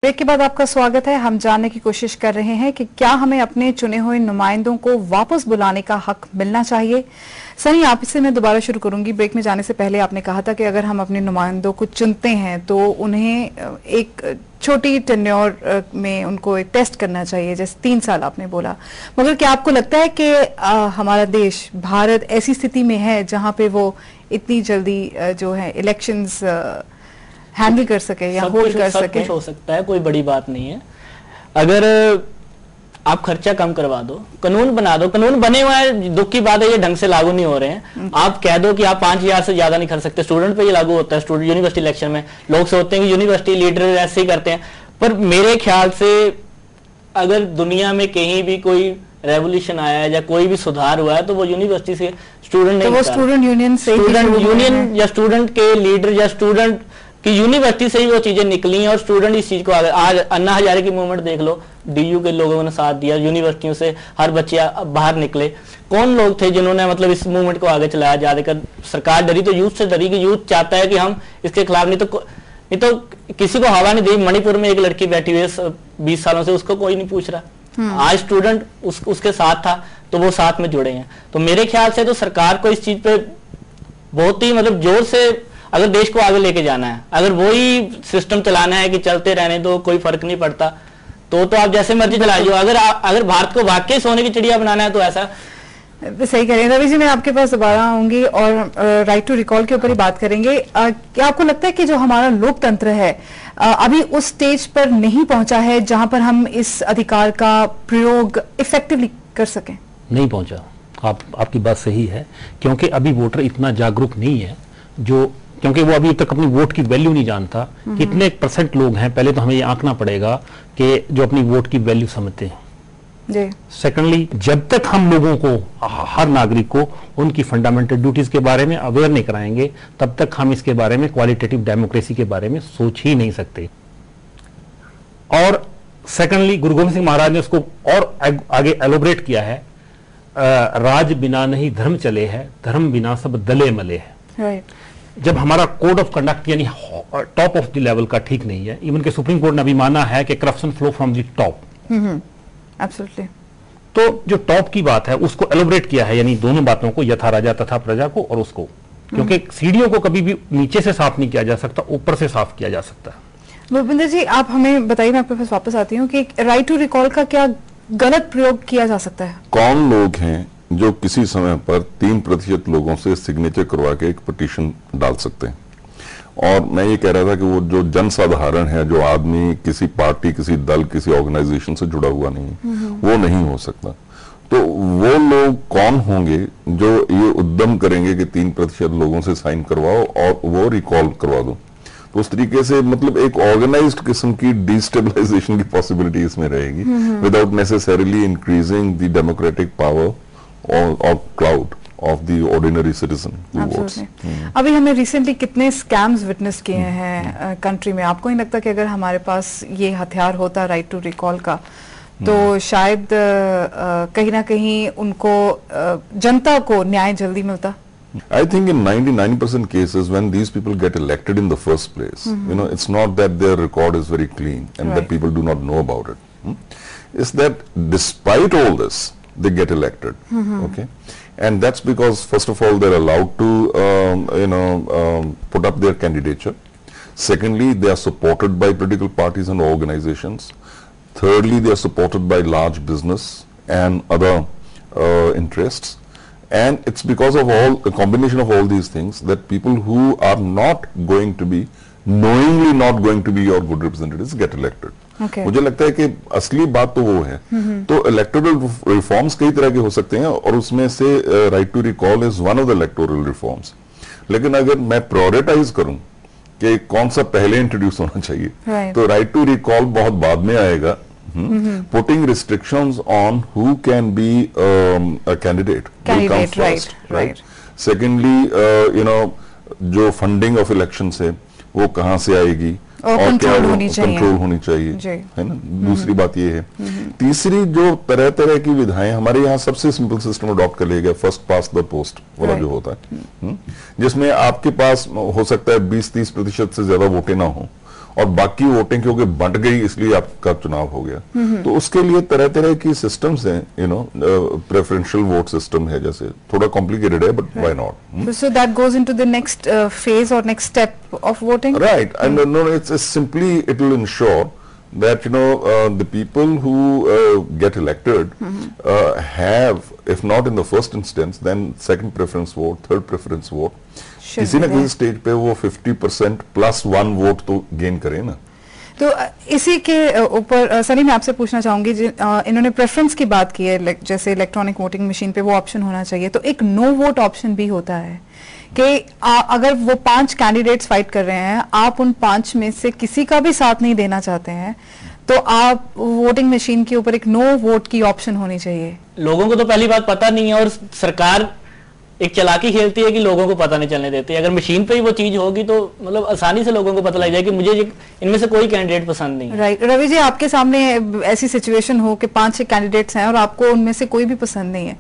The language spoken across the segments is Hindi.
ब्रेक के बाद आपका स्वागत है। हम जानने की कोशिश कर रहे हैं कि क्या हमें अपने चुने हुए नुमाइंदों को वापस बुलाने का हक मिलना चाहिए। सनी, आपसे मैं दोबारा शुरू करूंगी। ब्रेक में जाने से पहले आपने कहा था कि अगर हम अपने नुमाइंदों को चुनते हैं तो उन्हें एक छोटी टेन्योर में उनको एक टेस्ट करना चाहिए, जैसे 3 साल आपने बोला। मगर क्या आपको लगता है कि हमारा देश भारत ऐसी स्थिति में है जहां पे वो इतनी जल्दी जो है इलेक्शंस हैंडल कर सके या होल्ड कर सके? कुछ हो सकता है, कोई बड़ी बात नहीं है। अगर आप खर्चा कम करवा दो, कानून बना दो, कानून बने हुए हैं, दुख की बात है ये ढंग से लागू नहीं हो रहे हैं। आप कह दो कि आप 5,000 से ज्यादा नहीं खर्च सकते, स्टूडेंट पे ये लागू होता है। स्टूडेंट यूनिवर्सिटी इलेक्शन में लोग सोचते हैं कि यूनिवर्सिटी लीडर ऐसे ही करते हैं, पर मेरे ख्याल से अगर दुनिया में कहीं भी कोई रेवोल्यूशन आया है या कोई भी सुधार हुआ है तो वो यूनिवर्सिटी से स्टूडेंट नहीं, तो वो स्टूडेंट यूनियन से, स्टूडेंट यूनियन या स्टूडेंट के लीडर या स्टूडेंट कि यूनिवर्सिटी से ही वो चीजें निकली हैं और स्टूडेंट इस चीज को आगे। आज अन्ना हजारे की मूवमेंट देख लो, डीयू के लोगों ने साथ दिया, यूनिवर्सिटियों से हर बच्चे बाहर निकले। कौन लोग थे जिन्होंने मतलब इस मूवमेंट को आगे चलाया? ज्यादातर सरकार डरी तो यूथ से डरी कि यूथ चाहता है कि हम इसके खिलाफ, नहीं तो किसी को हवा नहीं दी। मणिपुर में एक लड़की बैठी हुई है 20 सालों से, उसको कोई नहीं पूछ रहा। आज स्टूडेंट उसके साथ था तो वो साथ में जुड़े हैं। तो मेरे ख्याल से तो सरकार को इस चीज पे बहुत ही मतलब जोर से, अगर देश को आगे लेके जाना है, अगर वही सिस्टम चलाना है कि चलते रहने दो कोई फर्क नहीं पड़ता, तो आप जैसे मर्जी चलाइए। अगर भारत को वाकई सोने की चिड़िया बनाना है तो ऐसा सही करें। रवि जी, मैं आपके पास दोबारा आऊंगी और राइट टू रिकॉल के ऊपर ही बात करेंगे। क्या आपको लगता है कि जो हमारा लोकतंत्र है अभी उस स्टेज पर नहीं पहुंचा है जहां पर हम इस अधिकार का प्रयोग इफेक्टिवली कर सकें? नहीं पहुंचा। आपकी बात सही है, क्योंकि अभी वोटर इतना जागरूक नहीं है, क्योंकि वो अभी तक अपनी वोट की वैल्यू नहीं जानता। कितने % लोग हैं, पहले तो हमें ये आंकना पड़ेगा कि जो अपनी वोट की वैल्यू समझते हैं। सेकेंडली, जब तक हम लोगों को, हर नागरिक को उनकी फंडामेंटल ड्यूटीज के बारे में अवेयर नहीं कराएंगे, तब तक हम इसके बारे में, क्वालिटेटिव डेमोक्रेसी के बारे में सोच ही नहीं सकते। और सेकेंडली, गुरु गोविंद सिंह महाराज ने उसको और आगे एलोबरेट किया है, राज बिना नहीं धर्म चले है, धर्म बिना सब दले मले है। जब हमारा कोड ऑफ कंडक्ट यानी टॉप ऑफ द लेवल का ठीक नहीं है, इवन के सुप्रीम कोर्ट ने अभी माना है कि corruption flow from the top. Absolutely. तो जो टॉप की बात है उसको एलोबरेट किया है, यानी दोनों बातों को, यथा राजा तथा प्रजा को और उसको, क्योंकि सीढ़ियों को कभी भी नीचे से साफ नहीं किया जा सकता, ऊपर से साफ किया जा सकता है। भूपिंदर जी, आप हमें बताइए, मैं आपके पास वापस आती हूँ कि राइट टू रिकॉल का क्या गलत प्रयोग किया जा सकता है? कौन लोग हैं जो किसी समय पर 3% लोगों से सिग्नेचर करवा के एक पिटीशन डाल सकते हैं? और मैं ये कह रहा था कि वो जो जनसाधारण है, जो आदमी किसी पार्टी, किसी दल, किसी ऑर्गेनाइजेशन से जुड़ा हुआ नहीं, वो नहीं हो सकता। तो वो लोग कौन होंगे जो ये उद्यम करेंगे कि 3% लोगों से साइन करवाओ और वो रिकॉल करवा दो? तो उस तरीके से मतलब एक ऑर्गेनाइज्ड किस्म की डिस्टेबलाइजेशन की पॉसिबिलिटी इसमें रहेगी, without necessarily increasing the democratic power or cloud of the ordinary citizen who votes. अभी हमने रिसेंटली कितने स्कैम्स विटनेस किए हैं कंट्री में। आपको नहीं लगता कि अगर हमारे पास ये हथियार होता राइट टू रिकॉल का, तो शायद कहीं ना कहीं उनको जनता को न्याय जल्दी मिलता? I think in 99% cases when these people get elected in the first place, you know, it's not that their record is very clean and that people do not know about it. It's that despite all this, they get elected. Okay, and that's because first of all they're allowed to put up their candidature. Secondly, they are supported by political parties and organizations. Thirdly, they are supported by large business and other interests. And it's because of all the combination of all these things that people who are not going to be, knowingly not going to be your good representatives get elected. मुझे लगता है कि असली बात तो वो है। तो इलेक्टोरल रिफॉर्म्स कई तरह के हो सकते हैं और उसमें से right to recall is one of the electoral reforms. लेकिन अगर मैं प्रायोरिटाइज करूं कि कौन सा पहले इंट्रोड्यूस होना चाहिए, तो राइट टू रिकॉल बहुत बाद में आएगा। Putting restrictions on who can be a candidate will come first, right? Secondly, जो फंडिंग ऑफ इलेक्शन है वो कहां से आएगी और कंट्रोल होनी चाहिए, है ना? दूसरी बात ये है। तीसरी, जो तरह तरह की विधाएं, हमारे यहाँ सबसे सिंपल सिस्टम अडॉप्ट कर लिया गया, फर्स्ट पास द पोस्ट वाला जो होता है, जिसमें आपके पास हो सकता है 20-30% से ज्यादा वोटें ना हो और बाकी वोटिंग क्योंकि बंट गई इसलिए आपका चुनाव हो गया। तो उसके लिए तरह तरह की सिस्टम्स हैं, प्रेफरेंशियल वोट सिस्टम है, जैसे थोड़ा कॉम्प्लिकेटेड है, but why not. So that goes into the next phase or next step of voting? Right, and no, it's simply, it will ensure that the people who get elected have, if not in the first instance, then second preference vote, third preference vote. किसी न किसी स्टेज पे वो 50% प्लस 1 वोट तो गेन करे ना। तो इसी के ऊपर सनी मैं आपसे पूछना चाहूंगी, इन्होंने प्रेफरेंस की बात की है, जैसे इलेक्ट्रॉनिक वोटिंग मशीन पे वो ऑप्शन होना चाहिए, तो एक नो वोट ऑप्शन भी होता है कि अगर वो 5 कैंडिडेट्स फाइट कर रहे हैं, आप उन 5 में से किसी का भी साथ नहीं देना चाहते हैं, तो आप वोटिंग मशीन के ऊपर एक नो वोट की ऑप्शन होनी चाहिए। लोगों को तो पहली बात पता नहीं है, और सरकार एक चालाकी खेलती है कि लोगों को पता नहीं चलने देती है। अगर मशीन पे ही वो चीज होगी तो मतलब आसानी से लोगों को पता लग जाएगा कि मुझे इनमें से कोई कैंडिडेट पसंद नहीं है। राइट। रवि जी, आपके सामने ऐसी सिचुएशन हो कि 5-6 कैंडिडेट्स हैं और आपको उनमें से कोई भी पसंद नहीं है,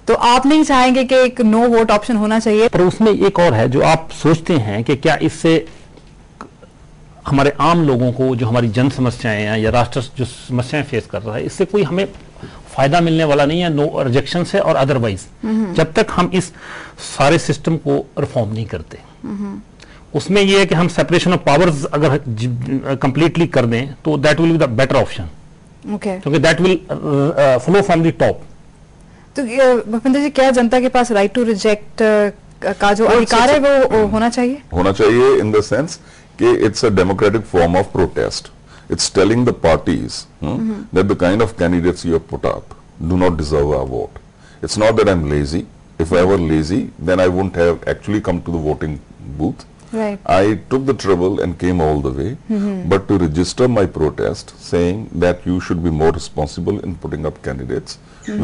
तो आप नहीं चाहेंगे कि एक नो वोट ऑप्शन होना चाहिए? पर उसमें एक और है जो आप सोचते हैं कि क्या इससे हमारे आम लोगों को, जो हमारी जन समस्याएं हैं या राष्ट्र जो समस्याएं फेस कर रहा है, इससे कोई हमें फायदा मिलने वाला नहीं है, नो रिजेक्शन से और अदरवाइज, जब तक हम इस सारे सिस्टम को रिफॉर्म नहीं करते। उसमें यह है कि हम सेपरेशन ऑफ पावर्स अगर कंप्लीटली कर दें तो that will be the better option, क्योंकि that will flow from the top. तो भूपेंद्र जी, क्या जनता के पास राइट टू रिजेक्ट का जो अधिकार है वो होना चाहिए? होना चाहिए इन द सेंस कि it's a democratic form of protest. It's telling the parties that the kind of candidates you have put up do not deserve our vote. It's not that I'm lazy. If I were lazy, then I wouldn't have actually come to the voting booth. Right. I took the trouble and came all the way, but to register my protest saying that you should be more responsible in putting up candidates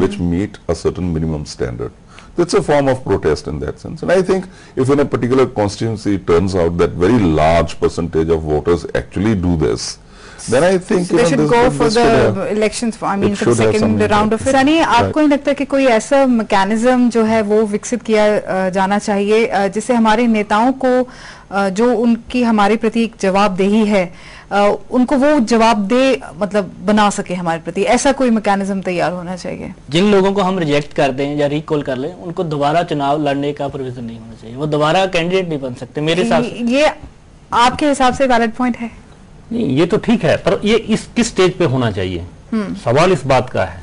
which meet a certain minimum standard. That's a form of protest in that sense. And I think if in a particular constituency it turns out that very large percentage of voters actually do this, then I think so they should go for the elections. I mean, for the second round of it. Sunny, आपको नहीं लगता कि कोई ऐसा मैकेनिज्म जो है वो विकसित किया जाना चाहिए जिससे हमारे नेताओं को जो उनकी हमारे प्रति एक जवाबदेही है, उनको वो जवाबदेह मतलब बना सके हमारे प्रति? ऐसा कोई मैकेनिज्म तैयार होना चाहिए। जिन लोगों को हम रिजेक्ट कर दें या रिकॉल कर लें, उनको दोबारा चुनाव लड़ने का प्रोविजन नहीं होना चाहिए, वो दोबारा कैंडिडेट नहीं बन सकते मेरे हिसाब से। ये आपके हिसाब से वैलिड पॉइंट है? नहीं, ये तो ठीक है, पर ये किस स्टेज पे होना चाहिए? सवाल इस बात का है,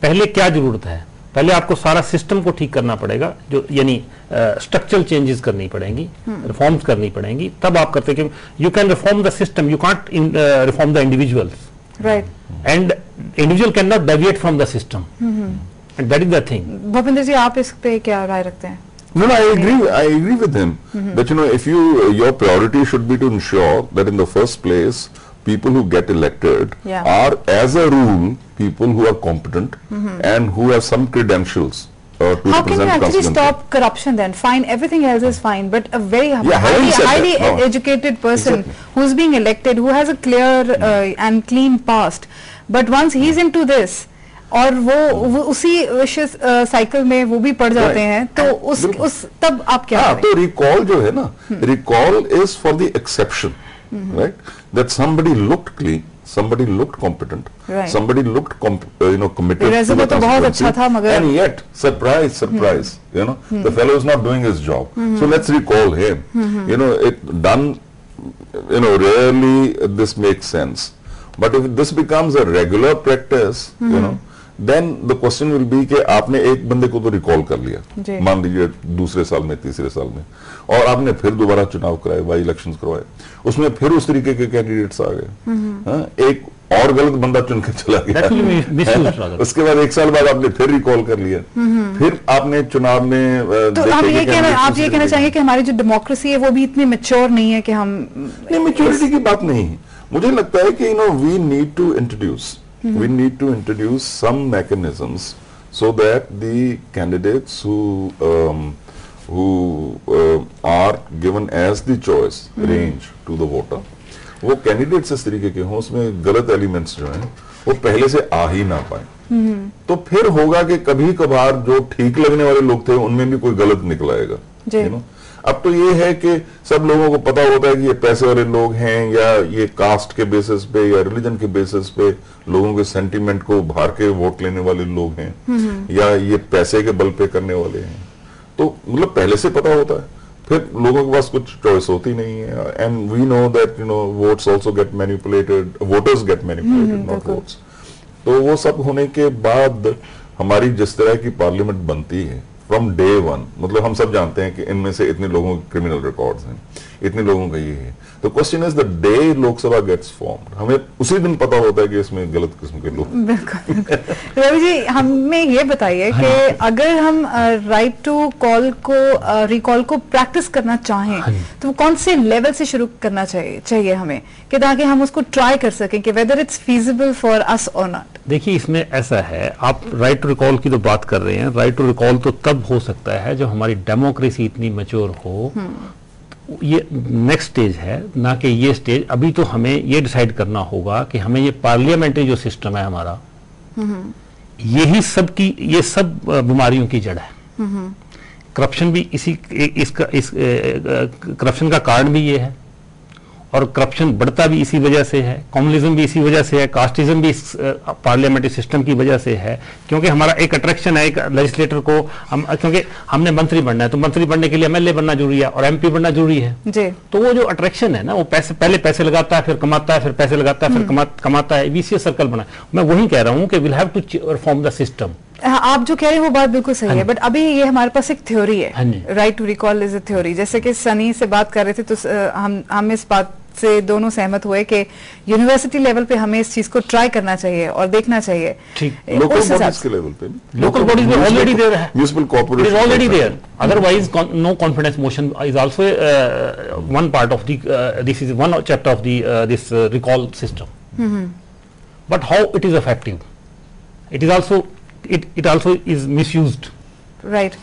पहले क्या जरूरत है? पहले आपको सारा सिस्टम को ठीक करना पड़ेगा, जो यानी स्ट्रक्चरल चेंजेस करनी पड़ेंगी, रिफॉर्म्स करनी पड़ेंगी, तब आप करते हैं। You can reform the system, you can't reform the individuals, right, and individual can not deviate from the system, and that is the thing. Bhupendra ji, आप इस पे क्या राय रखते हैं? No, I agree with him. But if your priority should be to ensure that in the first place, people who get elected are, as a rule, people who are competent and who have some credentials to How can you represent actually constituency. stop corruption then? Fine, everything else is fine, but a very having said highly that, no. educated person Exactly. who's being elected, who has a clear and clean past, but once he's into this, और वो उसी विशेष साइकिल में वो भी पड़ जाते हैं, तो उस तब आप क्या करें? तो रिकॉल जो है ना, recall is for the exception, right, that somebody looked clean, somebody looked competent, somebody looked committed to the तो बहुत अच्छा था, मगर and yet surprise, the fellow is not doing his job, so let's recall him. It done, rarely this makes sense, but if this becomes a regular practice, then the question will be कि आपने एक बंदे को तो रिकॉल कर लिया, मान लीजिए दूसरे साल में, तीसरे साल में, और आपने फिर दोबारा चुनाव कराए, बाई इलेक्शंस करवाए, उसमें फिर उस तरीके के कैंडिडेट्स आ गए, एक और गलत बंदा चुन के चला गया, उसके बाद एक साल बाद आपने फिर रिकॉल कर लिया, फिर आपने चुनाव में तो आप ये कहना चाहेंगे कि हमारी जो डेमोक्रेसी है वो भी इतनी मैच्योर नहीं है कि हम? नहीं, मैच्योरिटी की बात नहीं है, मुझे लगता है कि we need to introduce we need to introduce some mechanisms so that the candidates who are given as the choice range to the voter, वो candidates इस तरीके के हों, उसमें गलत elements जो हैं वो पहले से आ ही ना पाए, तो फिर होगा कि कभी कभार जो ठीक लगने वाले लोग थे उनमें भी कोई गलत निकल आएगा। अब तो ये है कि सब लोगों को पता होता है कि ये पैसे वाले लोग हैं, या ये कास्ट के बेसिस पे या रिलीजन के बेसिस पे लोगों के सेंटीमेंट को भार के वोट लेने वाले लोग हैं, या ये पैसे के बल पे करने वाले हैं। तो मतलब पहले से पता होता है, फिर लोगों के पास कुछ चॉइस होती नहीं है। And we know that votes also get manipulated, voters get manipulated, not votes. तो वो सब होने के बाद हमारी जिस तरह की पार्लियामेंट बनती है फ्रॉम डे वन, मतलब हम सब जानते हैं कि इनमें से इतने लोगों के क्रिमिनल रिकॉर्ड्स हैं, इतने लोगों का ये है। तो question is the day Lok Sabha gets formed, हमें उसी दिन पता होता है कि इसमें गलत किस्म के लोग। बिल्कुल। रवि जी, हमें ये बताइए कि अगर हम राइट टू कॉल को रिकॉल को प्रैक्टिस करना चाहें तो कौन से लेवल से शुरू करना चाहिए हमें, कि ताकि हम उसको ट्राई कर सकें कि whether it's feasible for us और नॉट। देखिए, इसमें ऐसा है, आप राइट टू रिकॉल की तो बात कर रहे हैं, राइट टू रिकॉल तो तब हो सकता है जब हमारी डेमोक्रेसी इतनी मैच्योर हो। ये नेक्स्ट स्टेज है, ना कि ये स्टेज। अभी तो हमें ये डिसाइड करना होगा कि हमें ये पार्लियामेंट्री जो सिस्टम है हमारा, यही सब की, ये सब बीमारियों की जड़ है। करप्शन भी इस करप्शन का कारण भी ये है, और करप्शन बढ़ता भी इसी वजह से है, कम्युनिज्म भी इसी वजह से है, कास्टिज्म भी इस पार्लियामेंट्री सिस्टम की वजह से है। क्योंकि हमारा एक अट्रैक्शन है एक लेजिस्लेटर को, हम क्योंकि हमने मंत्री बनना है, तो मंत्री बनने के लिए एमएलए बनना जरूरी है और एमपी बनना जरूरी है जी। तो वो जो अट्रैक्शन है ना, वो पहले पैसे लगाता है, फिर कमाता है, फिर पैसे लगाता है, फिर कमाता है, विशियस सर्कल बना। मैं वही कह रहा हूँ कि will have to reform the system. आप जो कह रहे हैं वो बात बिल्कुल सही है, बट अभी ये हमारे पास एक थ्योरी है, right to recall is a theory. जैसे कि सनी से बात कर रहे थे, तो हम इस बात से दोनों सहमत हुए कि यूनिवर्सिटी लेवल पे हमें इस चीज को ट्राई करना चाहिए और देखना चाहिए। लोकल बॉडीज के लेवल पे, लोकल बॉडीज में ऑलरेडी देयर है, municipal corporation already there. Otherwise no confidence motion is also one part of the this is one chapter of the this recall system. But how it is effective, it is also it also is misused, right?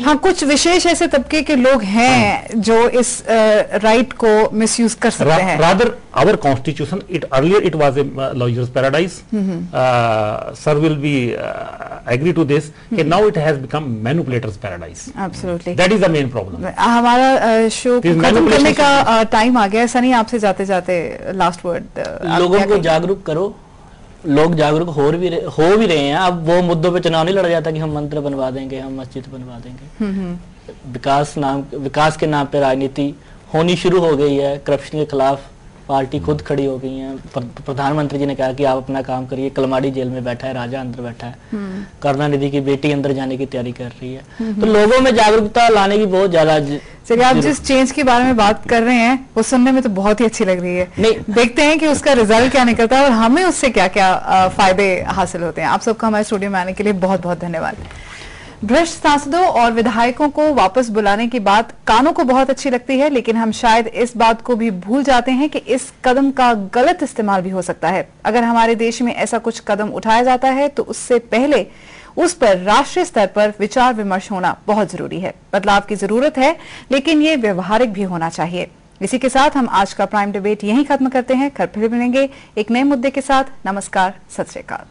हाँ, कुछ विशेष ऐसे तबके के लोग हैं जो इस राइट को मिसयूज कर सकते हैं। Rather, our constitution, earlier it was a lawyer's paradise. Sir will be agree to this. Now it has become manipulator's paradise. Absolutely. That is the main problem. हमारा शो खत्म करने का टाइम आ गया। सनी, आपसे जाते जाते लास्ट वर्ड। लोगों को जागरूक करो, लोग जागरूक हो भी रहे हैं। अब वो मुद्दों पे चुनाव नहीं लड़ा जाता कि हम मंदिर बनवा देंगे, हम मस्जिद बनवा देंगे। विकास के नाम पे राजनीति होनी शुरू हो गई है। करप्शन के खिलाफ पार्टी खुद खड़ी हो गई है। प्रधानमंत्री जी ने कहा कि आप अपना काम करिए। कलमाड़ी जेल में बैठा है, राजा अंदर बैठा है, करुणानिधि की बेटी अंदर जाने की तैयारी कर रही है। तो लोगों में जागरूकता लाने की बहुत ज्यादा। चलिए, आप जिस चेंज के बारे में बात कर रहे हैं वो सुनने में तो बहुत ही अच्छी लग रही है। नहीं, देखते हैं कि उसका रिजल्ट क्या निकलता है और हमें उससे क्या क्या फायदे हासिल होते हैं। आप सबका हमारे स्टूडियो में आने के लिए बहुत बहुत धन्यवाद। भ्रष्ट सांसदों और विधायकों को वापस बुलाने की बात कानों को बहुत अच्छी लगती है, लेकिन हम शायद इस बात को भी भूल जाते हैं कि इस कदम का गलत इस्तेमाल भी हो सकता है। अगर हमारे देश में ऐसा कुछ कदम उठाया जाता है तो उससे पहले उस पर राष्ट्रीय स्तर पर विचार विमर्श होना बहुत जरूरी है। बदलाव की जरूरत है, लेकिन ये व्यवहारिक भी होना चाहिए। इसी के साथ हम आज का प्राइम डिबेट यहीं खत्म करते हैं। फिर मिलेंगे एक नए मुद्दे के साथ। नमस्कार, सत श्री अकाल।